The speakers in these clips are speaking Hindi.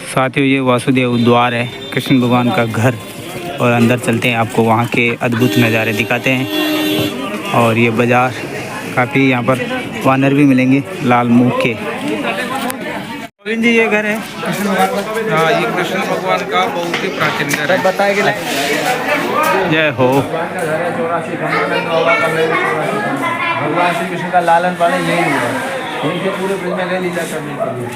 साथियों ये वासुदेव द्वार है, कृष्ण भगवान का घर। और अंदर चलते हैं, आपको वहाँ के अद्भुत नज़ारे दिखाते हैं। और ये बाज़ार काफ़ी, यहाँ पर वानर भी मिलेंगे लाल मुँह के। गोविंद जी ये घर है कृष्ण भगवान का? हाँ, ये कृष्ण भगवान का बहुत ही प्राचीन घर है। बताए कि जय हो। भगवान श्री कृष्ण का लालन पालन यही हुआ, यहीं से पूरे ब्रज में गए लीला करने के लिए।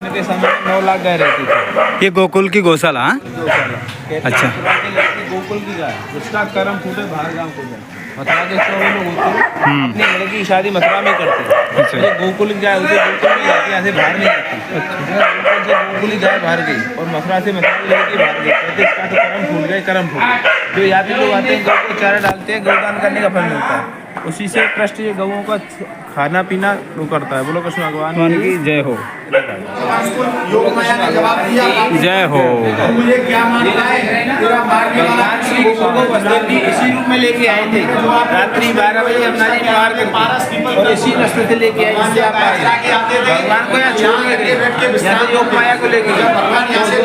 के समय 9 लाख गाय रहती थी। ये गोकुल की गौशाला? हाँ अच्छा। गोकुल की गाय, उसका कर्म फूटे बाहर गाँव को गए। मथुरा के 100 लोग होते हैं, अपनी लड़की की शादी मथुरा में करते हैं। अच्छा। ये गोकुल की गाय होती है, गोकुल में जाती, यहाँ से बाहर नहीं जाती। गोकुल से गोकुल की गाय बाहर गई और मथुरा से मथुरा की लड़की बाहर गई, कहते इसका तो कर्म फूट गए, कर्म फूट गए। जो यात्री लोग आते हैं गौ को चारा डालते हैं, गौदान करने का फल मिलता है। उसी से ट्रस्ट ये गौओं का खाना पीना वो करता है। बोलो कृष्ण भगवान की जय हो। जय हो। भगवान श्री कृष्ण को वसुदेव जी इसी रूप में लेके आए थे। रात्रि 12 बजे यमुना जी पार करके और इसी रास्ते से लेके आए, जिससे आप आए। भगवान को यहाँ छोड़ के गए, यहाँ से योग माया को लेके गए। भगवान यहाँ से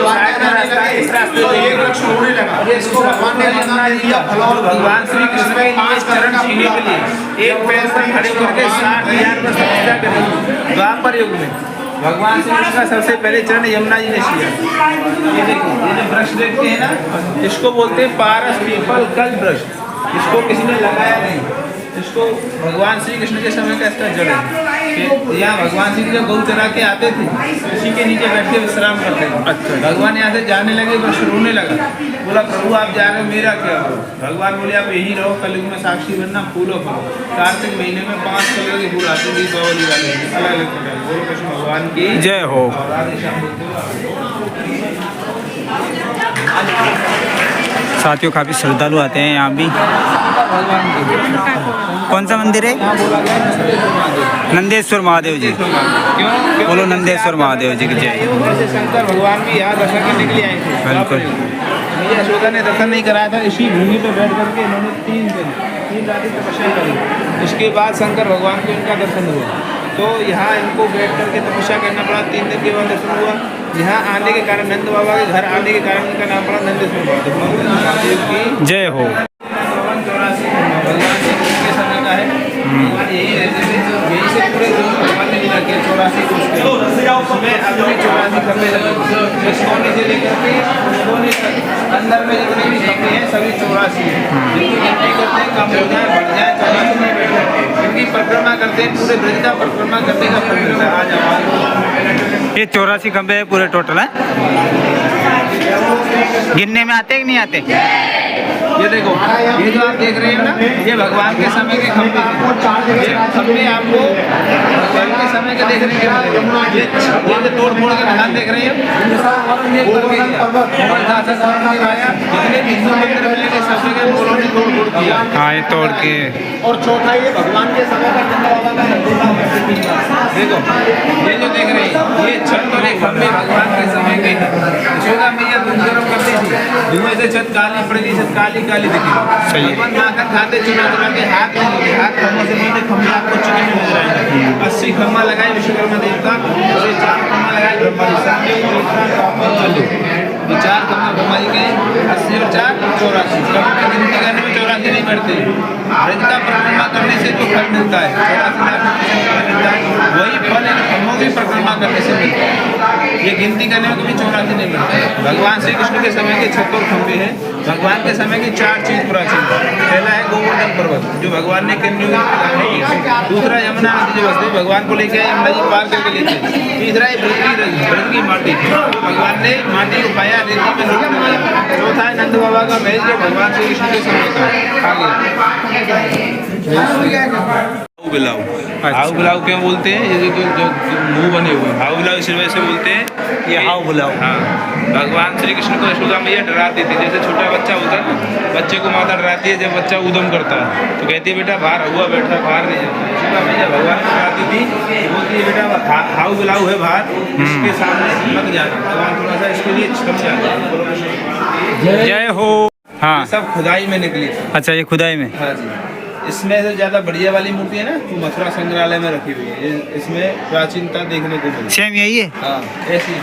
इस रास्ते से इसको भगवान ने यमुना जी दिया। भगवान श्री कृष्ण के लिए चरण छीने के लिए एक पैर पर खड़े करके 60,000 वर्ष तपस्या करी। द्वापर युग में भगवान श्री कृष्ण का सबसे पहले चरण यमुना जी ने छिया। ये देखिए, ये जो वृक्ष देखते हैं ना, इसको बोलते हैं पारस पीपल कल वृक्ष। इसको किसी ने लगाया नहीं, इसको भगवान श्री कृष्ण के समय का इसका जड़ है। यहाँ भगवान श्री कृष्ण गौ चरा के आते थे, उसी के नीचे बैठ के विश्राम करते थे। अच्छा। भगवान यहाँ से जाने लगे, वृक्ष रोने लगा, बोला प्रभु आप जा रहे हो, मेरा क्या हो? भगवान बोले आप यही रहो, कलयुग में साक्षी बनना, फूलो फलो। कार्तिक महीने में 5 कलर के फूल आते हैं, दीपावली वाले अलग अलग प्रकार। बोलो कृष्ण भगवान की जय हो। साथियों काफ़ी श्रद्धालु आते हैं यहाँ भी। कौन सा मंदिर है? नंदेश्वर महादेव जी। बोलो नंदेश्वर महादेव जी की जय। शंकर भगवान भी यहाँ दर्शन करने के लिए आए थे। बिल्कुल। यशोदा ने दर्शन नहीं कराया था, इसी भूमि पर बैठ करके इन्होंने 3 रातें तपस्या करी। उसके बाद शंकर भगवान को इनका दर्शन हुआ, तो यहाँ इनको बैठ करके तपस्या करना पड़ा। 3 दिन के बाद दर्शन हुआ। यहाँ आने के कारण, नंद बाबा के घर आने के कारण इनका नाम पड़ा नंदेश्वर महादेव की जय हो। 84 भगवान श्री कृष्ण के समय का है। भगवान यही रहते थे, यही से पूरे भगवान ने मिला के 84 को उसमें अभी 84 खंभे लगे। इस कोने से लेकर के कोने तक अंदर में जितने भी खंभे हैं सभी 84 हैं। जिनकी गिनती करते हैं, कम हो जाए बढ़ जाए, 84 में बैठ जाए। इनकी परिक्रमा करते हैं, पूरे ब्रज का परिक्रमा करने का फल मिलता है। आज हमारे ये 84 खंभे है पूरे टोटल है? गिनने में आते कि नहीं आते? ये देखो, ये जो आप देख रहे हैं ना, ये भगवान के समय के खंभे हैं। ये खंभे आपको भगवान के समय के देखने के मिलेंगे। ये जो तोड़ फोड़ के मैदान देख रहे हैं, जितने भी हिंदू मंदिर मिलेंगे सब जगह बोलों ने तोड़ फोड़ किया। हाँ ये तोड़ के। और चौथा ये भगवान के समय का देखो, ये जो देख रहे हैं ये छत वाले खंभे भगवान के समय के यशोदा मैया दूध गर्म करती थी, धुएं से छत काली पड़ी थी, छत काली काली दिखी। भगवान माखन खाते चुना चुना के हाथ में हाथ खम्भों से मिलते खंभे आपको चुने में नजर आएंगे। 80 खम्भा लगाए विश्वकर्मा देवता, उसे 4 खम्भा लगाए ब्रह्मा जी। 4 खम्भा ब्रह्मा जी के, 80 और 4 84। गिनती करने में 84 नहीं बढ़ते। ब्रज का परिक्रमा करने से जो फल मिलता है 84 मिलता है, वही फल इन खम्भों की परिक्रमा करने से मिलता है। ये गिनती करने में कभी 84 नहीं मिलता। भगवान श्री कृष्ण के समय के 76 खंभे हैं। भगवान के समय की 4 चीज प्राचीन। पहला है गोवर्धन पर्वत, जो भगवान ने किन्नू में लगाने की। दूसरा यमुना नदी, जो वसुदेव भगवान को लेके आए, यमुना जी पार करके लेके। तीसरा है ब्रज की माटी, भगवान ने माटी को पाया, रेती में लोट लगाया। चौथा है नंद बाबा का महल, जो भगवान श्री कृष्ण के समय का आगे। हाउ बुलाओ क्यों बोलते हैं? ये जो मुंह बने हुए हाउ बुलाओ इस वजह से बोलते हैं, ये हाउ बुलाओ। हाँ, भगवान श्री कृष्ण को यशोदा मैया डराती थी। जैसे छोटा बच्चा होता है ना, बच्चे को माता डराती है जब बच्चा उद्यम करता है, तो कहती है बेटा बाहर हुआ बैठा, बाहर नहीं जाता। यशोदा मैया भगवान को डराती थी, बोलती है बेटा हाउ बुलाओ है बाहर, इसके सामने मत जाना। भगवान थोड़ा सा इसके लिए क्षम जाता है। जय हो। हाँ, सब खुदाई में निकली। अच्छा ये खुदाई में। हाँ जी। इसमें से ज़्यादा बढ़िया वाली मूर्ति है ना, तो मथुरा संग्रहालय में रखी हुई है। इसमें प्राचीनता देखने को मिली। सेम यही है। हाँ ऐसी।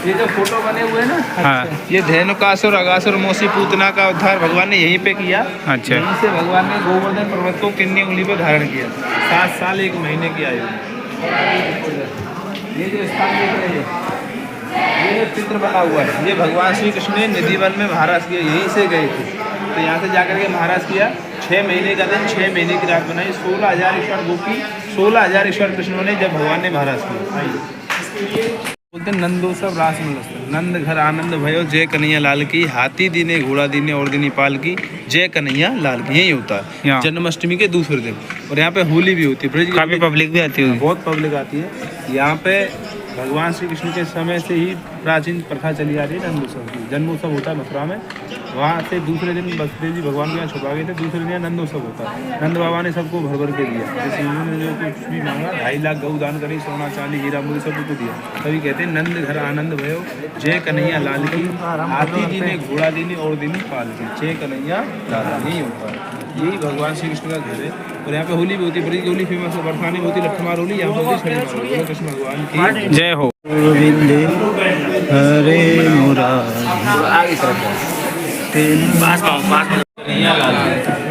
ये जो फोटो बने हुए हैं ना, हाँ। ये धेनुकासुर अगासुर मौसी पूतना का उद्धार भगवान ने यहीं पे किया। अच्छा। यहीं से भगवान ने गोवर्धन पर्वत को किन्नी उंगली पे धारण किया। 7 साल 1 महीने की आयु। ये जो स्थान देख रहे हैं, ये जो चित्र बना हुआ है, ये भगवान श्री कृष्ण ने निधिवन में महाराज किया, यहीं से गए थे। तो यहाँ से जाकर के महाराज किया। 6 महीने का दिन, 6 महीने की रात बनाई। 16,000 ईश्वर गोपी, 16,000 ईश्वर कृष्णों ने जब भगवान ने महाराज किया। बोलते नंदोत्सव रास महोत्सव। नंद घर आनंद भयो जय कन्हैया लाल की, हाथी दीने घोड़ा दीने और दीनी पाल की, जय कन्हैया लाल की। यही होता है जन्माष्टमी के दूसरे दिन। और यहाँ पे होली भी होती है। काफी पब्लिक भी आती है। बहुत पब्लिक आती है यहाँ पे। भगवान श्री कृष्ण के समय से ही प्राचीन प्रथा चली आ रही है नंदोत्सव की। जन्मोत्सव होता है मथुरा में, वहाँ से दूसरे दिन वसुदेव जी भगवान के यहाँ छुपा गए थे, दूसरे दिन नंदोत्सव होता है। नंद बाबा ने सबको भर भर के दिया। जैसे उन्होंने जो कुछ भी मांगा, 2.5 लाख गऊ दान करी, सोना चांदी हीरा मोती सब कुछ दिया। तभी कहते हैं नंद घर आनंद भयो जय कन्हैया लाल की, हाथी जी ने घोड़ा दीनी और दीनी पाल की, जय कन्हैया लाल। यही होता है, यही भगवान श्री कृष्ण का घर है। और यहाँ पे होली भी होती है, बड़ी होली फेमस है। बरसाने में होती है लठमार होली, यहाँ पे होती है कृष्ण भगवान की जय हो। गोविंद हरे मुरारी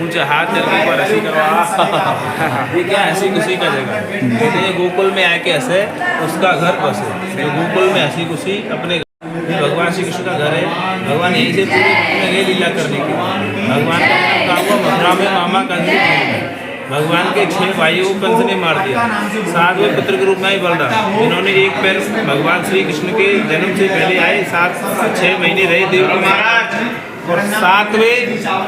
ऊंचे हाथ जगह पर हंसी करवा। ये क्या हंसी खुशी का जगह। ये गोकुल में आके हंसे, उसका घर बसे। जो गोकुल में हंसी खुशी अपने, ये भगवान श्री कृष्ण का घर है। भगवान यहीं से पूरे लीला करने की। भगवान का काम हुआ मथुरा में मामा कंस। भगवान के 6 भाइयों को कंस ने मार दिया। 7वें पुत्र के रूप में ही बलराम, जिन्होंने एक पैर भगवान श्री कृष्ण के जन्म से पहले आए। 6 महीने रहे देव की महाराज, और 7वें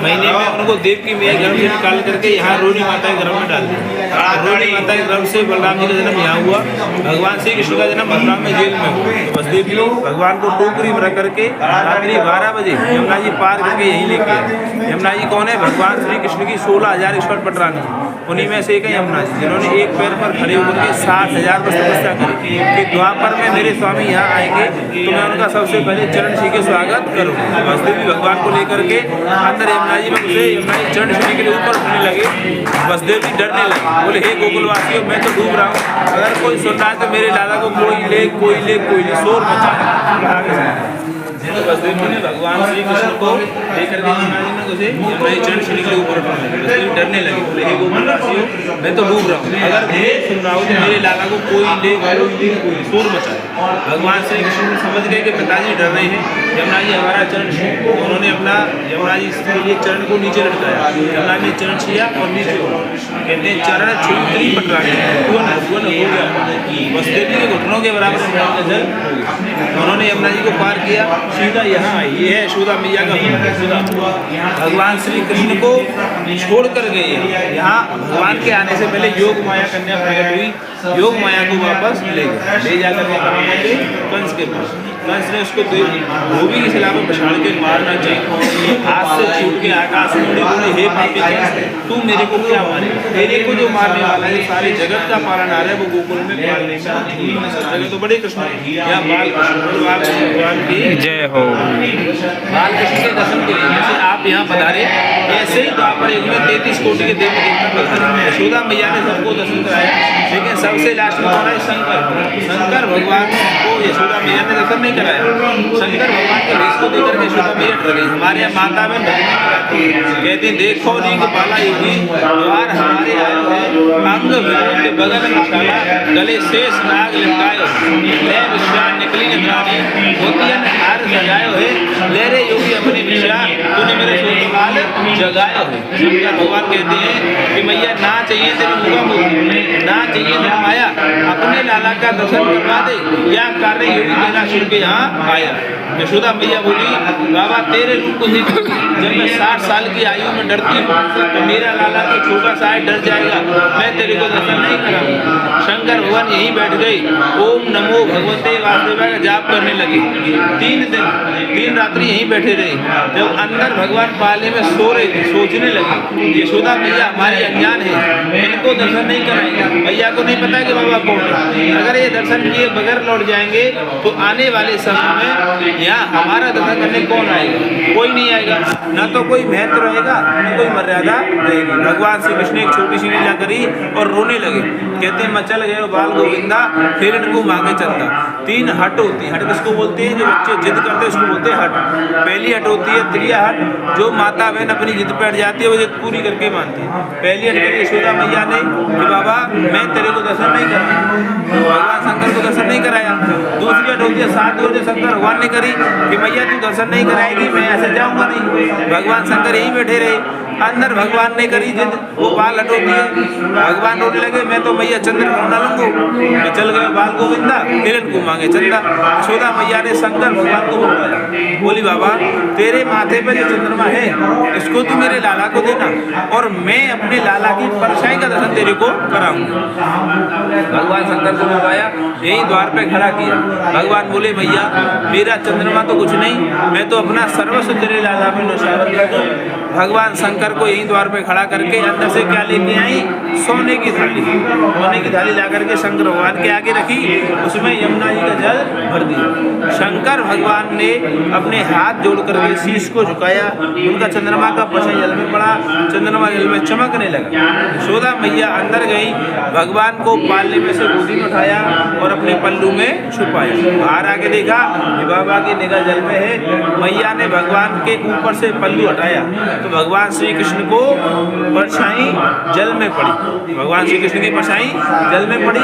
महीने में उनको देव की मैया गर्भ से निकाल करके यहाँ रोहिणी माता के गर्भ में डाल दिया। रोहिणी माता के गर्भ से बलराम जी का जन्म यहाँ हुआ। भगवान श्री कृष्ण का जन्म मथुरा में जेल में हुआ। तो वसुदेव जी भगवान को टोकरी में रख करके रात्रि 12 बजे यमुना जी पार करके यहीं लेके आए। यमुना जी कौन है? भगवान श्री कृष्ण की 16,000 ईश्वर पटरानी। उन्हीं में से एक है यमुना जी, जिन्होंने एक पैर पर खड़े होकर के 60,000 वर्ष तपस्या करी कि द्वापर में मेरे स्वामी यहाँ आएंगे तो मैं उनका सबसे पहले चरण छू के स्वागत करूँगा। वसुदेव जी भगवान को लेकर के अंदर यमुना जी में घुसे। यमुना जी चरण छूने के लिए ऊपर उठने लगे। वसुदेव जी डरने लगे, बोले हे गोकुलवासियों, मैं तो डूब रहा हूँ, अगर कोई सुन रहा है तो मेरे लाला को कोई ले कोई ले कोई ले, शोर मचा। वसुदेव जी ने भगवान श्री कृष्ण को लेकर के यमुना जी में घुसे। यमुना जी चरण छूने के लिए ऊपर उठने लगे। वसुदेव डरने लगे, बोले हे गोकुलवासियों, मैं तो डूब रहा हूँ, अगर सुन रहा हूँ तो मेरे लाला को कोई ले कोई, शोर मचाए। भगवान श्री कृष्ण समझ गए कि पिताजी डर रहे हैं, यमुना जी हमारा चरण छू। उन्होंने अपना यमुना जी के लिए चरण को नीचे लटकाया। यमुना ने चरण छिया और नीचे कहते हैं चरण छुई पटरानी हो गया। वसुदेव जी के घुटनों के बराबर जल हो गया। उन्होंने यमुना जी को पार किया, सीधा यहाँ आई। ये है यशोदा मैया का मंदिर। भगवान श्री कृष्ण को छोड़ कर गए। यहाँ भगवान के आने से पहले योग माया कन्या प्रकट हुई। योग माया को वापस ले गए, ले जाकर के कहा कंस के पास। कंस ने उसको धोबी की शिला पर पछाड़ के मारना चाहिए। हाथ से छूट के आकाश में उड़े, बोले हे पापी तू मेरे को क्या मारे? तेरे को जो मारने वाला है सारे जगत का पालनहार है, वो गोकुल में पालने का जगह तो बड़े कृष्ण यहाँ बाल भगवान की जय हो। बाल कृष्ण के दर्शन के लिए जैसे आप यहाँ पधारे, ऐसे ही द्वापर युग में 33 कोटि के देवी देवता यशोदा मैया ने सबको दर्शन कराया। लेकिन सबसे लास्ट में कौन है? शंकर भगवान को यशोदा मैया ने दर्शन नहीं कराया। शंकर भगवान के वेश को देकर यशोदा मैया डर गई। हमारे यहाँ माता बहन कहते देखो नी गोपाला योगी, द्वार हमारे आयो है, अंग के बगल में छाला, गले शेष नाग लिपटायो, ले विश्वान निकली निकरानी, मोतियन हार सजायो है, ले रे योगी अपने विश्वास, तूने मेरे सोचवाल जगायो है। शंकर भगवान कहते हैं कि मैया ना चाहिए तेरी मुगा मुक्ति, ना चाहिए तेरी माया, अपने लाला का दर्शन करवा दे, या कार्य योगी तेरा सुन के यहाँ आया। यशोदा मैया बोली बाबा तेरे रूप को देख, जब मैं 60 साल की आयु में डरती हूँ तो मेरा लाला तो छोटा सा है, डर जाएगा, मैं तेरे को दर्शन नहीं कराऊंगा। शंकर भगवान यहीं बैठ गए, ओम नमो भगवते वासुदेवाय का जाप करने लगे। 3 दिन 3 रात्रि यहीं बैठे रहे। जब अंदर भगवान पाले में सो रहे थे, सोचने लगे यशोदा मैया हमारी अज्ञान है, इनको दर्शन नहीं कराएंगे। मैया को नहीं पता कि बाबा कौन है। अगर ये दर्शन किए बगैर लौट जाएंगे तो आने वाले के समय में यहाँ हमारा दर्शन करने कौन आएगा? कोई नहीं आएगा। न तो कोई महत्व रहेगा, न कोई मर्यादा रहेगी। भगवान श्री कृष्ण एक छोटी सी लीला करी और रोने लगे। कहते हैं मचल गए बाल गोविंदा, फिर इनको मांगे चंदा। 3 हट होती है। हट किसको बोलते हैं? जो बच्चे जिद करते हैं उसको बोलते हैं हट। पहली हट होती है त्रिया हट, जो माता बहन अपनी जिद पे हट जाती है वो जिद पूरी करके मानती है। पहली हट करी यशोदा मैया ने कि बाबा मैं तेरे को दर्शन नहीं करना, तो भगवान शंकर को दर्शन नहीं कराया। दूसरी हट होती है साथ जो शंकर भगवान ने करी कि मैया तू दर्शन नहीं कराएगी, मैं ऐसे जाऊंगा नहीं। भगवान शंकर यहीं बैठे रहे। अंदर भगवान ने करी जिद, वो बाल हट होती है। भगवान रोने लगे मैं तो मैया चंद्र ना लूंगू, मैं चल गए बाल गोविंदा, फिर इनको मांगे चंदा। यशोदा मैया ने शंकर भगवान को बुलवाया, बोली बाबा तेरे माथे पे जो चंद्रमा है इसको तू मेरे लाला को देना और मैं अपने लाला की परछाई का दर्शन तेरे को कराऊंगा। भगवान शंकर को बुलवाया, यही द्वार पे खड़ा किया। भगवान बोले भैया मेरा चंद्रमा तो कुछ नहीं, मैं तो अपना सर्वस्व तेरे लाला में न्यौछावर कर दूं। भगवान शंकर को यही द्वार पे खड़ा करके अंदर से क्या लेके आई? सोने की थाली। सोने की थाली ला करके शंकर भगवान के आगे रखी, उसमें यमुना जी का जल भर दिया। शंकर भगवान ने अपने हाथ जोड़ करके शीश को झुकाया, उनका चंद्रमा का परछाई जल में पड़ा, चंद्रमा जल में चमकने लगा। यशोदा मैया अंदर गई, भगवान को पालने में से गोदी में उठाया और अपने पल्लू में छुपाया। बाहर आके देखा कि बाबा की निगाह जल में है। मैया ने भगवान के ऊपर से पल्लू हटाया तो भगवान श्री कृष्ण को परछाई जल में पड़ी। भगवान श्री कृष्ण की परछाई जल में पड़ी।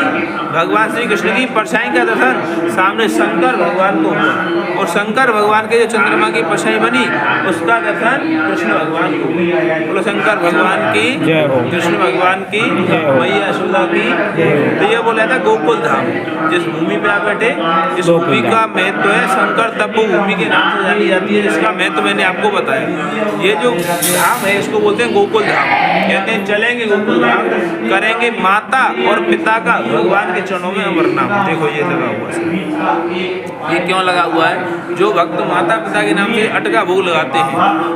भगवान श्री कृष्ण की परछाई का दर्शन सामने शंकर भगवान को हुआ और शंकर भगवान के जो चंद्रमा की परछाई बनी उसका दर्शन कृष्ण भगवान को हुआ। बोलो शंकर भगवान की, कृष्ण भगवान की, मैया यशोदा की। तो ये बोला था गोकुल धाम, जिस भूमि पे आप बैठे, इस भूमि का महत्व है शंकर तपो भूमि के नाम से जानी जाती है, जिसका महत्व मैंने आपको बताया। ये जो धाम है इसको बोलते हैं गोकुल धाम। कहते हैं चलेंगे गोकुल धाम, करेंगे माता और पिता का भगवान के चरणों में अमरनाम। देखो ये लगा हुआ है, ये क्यों लगा हुआ है? जो भक्त माता पिता के नाम से अटका भोग लगाते हैं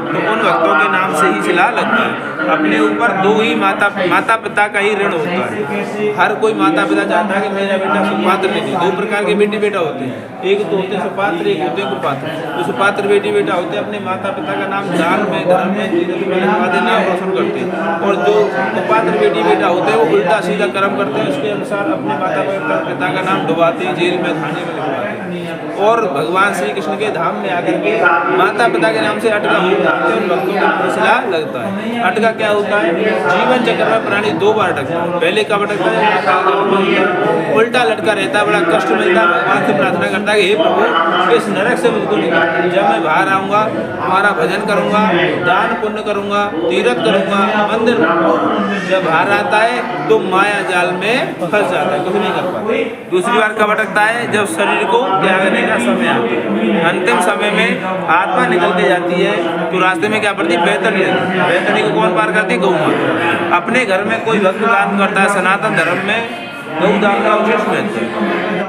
तो उन भक्तों के नाम से ही शिला लगता है। अपने ऊपर 2 ही माता पिता का ही ऋण होता है। हर कोई माता पिता चाहता है कि मेरा बेटा सुपात्र नहीं। 2 प्रकार के बेटी बेटा होते हैं, एक तो होते हैं सुपात्र, एक होते हैं कुपात्र। जो सुपात्र बेटी बेटा होते हैं अपने माता पिता का नाम दान में धर्म में तीनों में लिखवाते नाम रोशन करते हैं, और जो कुपात्र बेटी बेटा होते हैं वो उल्टा सीधा कर्म करते हैं, उसके अनुसार अपने माता पिता का नाम डुबाते हैं, जेल में थाने में लिखवाते हैं। और भगवान श्री कृष्ण के धाम में आकर के माता पिता के नाम से अटका होता है, उन भक्तों के नाम शिला लगता है। अटका क्या होता है? जीवन चक्र में प्राणी 2 बार अटकता है। पहले कब अटकता है? उल्टा लटका रहता है, बड़ा कष्ट मिलता है, भगवान से प्रार्थना करता है कि हे प्रभु इस नरक से मुझको निकाल। जब मैं बाहर आऊँगा हमारा भजन करूँगा, दान पुण्य करूँगा, तीर्थ करूँगा, मंदिर। जब बाहर आता है तो माया जाल में फंस जाता है, कुछ नहीं कर पाता। दूसरी बार कब अटकता है? जब शरीर को त्यागने का समय आता है, अंतिम समय में आत्मा निकल के जाती है तो रास्ते में क्या पड़ती है? बैतरणी। बैतरणी को कौन पार करती है? गौ माता। अपने घर में कोई भक्त दान करता है, सनातन धर्म में गौ दान का विशेष महत्व है।